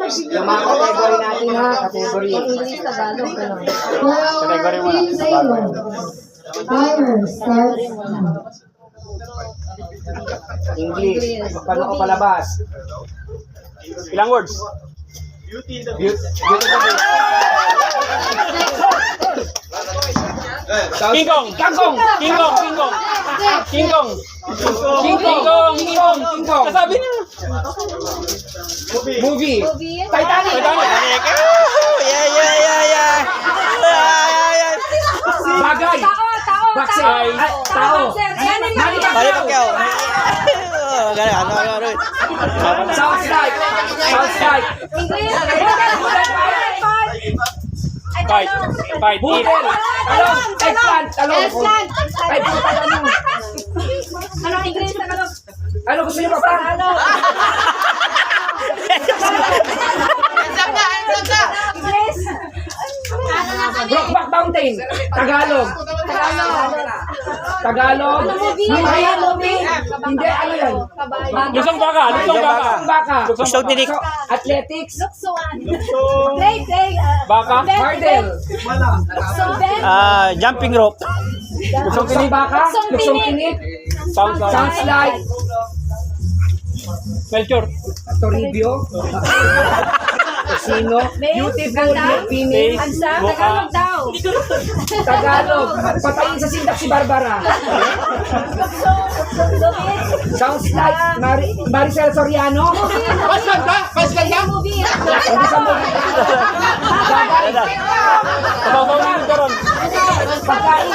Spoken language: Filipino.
Yung mga category natin ha, category. English, Tagalog, ano. Category mo na. Timer starts now. English. Paano ko palabas? Ilang words? Beautiful. King Kong! Kangkong! King Kong! King Kong! King Kong! King Kong! King Kong! King Kong! Kasabi niya. Movie! Movie. Titanic! Titanic! Bagay! Tao. Bakse! Ay. Tao! Balik pa kayo. Ano? Sounds like! Sounds like! English. Fight! Fight! Eat! Budel! Talong! Eggplant! Talong! Eggplant. Ay, puta ano? Ano English? Tagalog. Ano gusto niyo pa pa? English. Brokeback Mountain! Tagalog! Tagalog! Mamaya movie! Hindi, ano yan? Lusong baka! Lusong baka! Baka! Gusto tinik. Athletics! Luksuan. Play. Baka! Hurdle! Jumping rope. Luksong tinik baka? Luksong tinik! Sounds Sounds like Melchor! Toribio! Sino? Beautiful, Philippines! Ansa, Tagalog daw. Tagalog! Patayin sa sindak si Barbara! Sounds like Maricel Soriano! Movie. Hindi sa movie. Bagay! Kababaw na yung karon! Pagkain!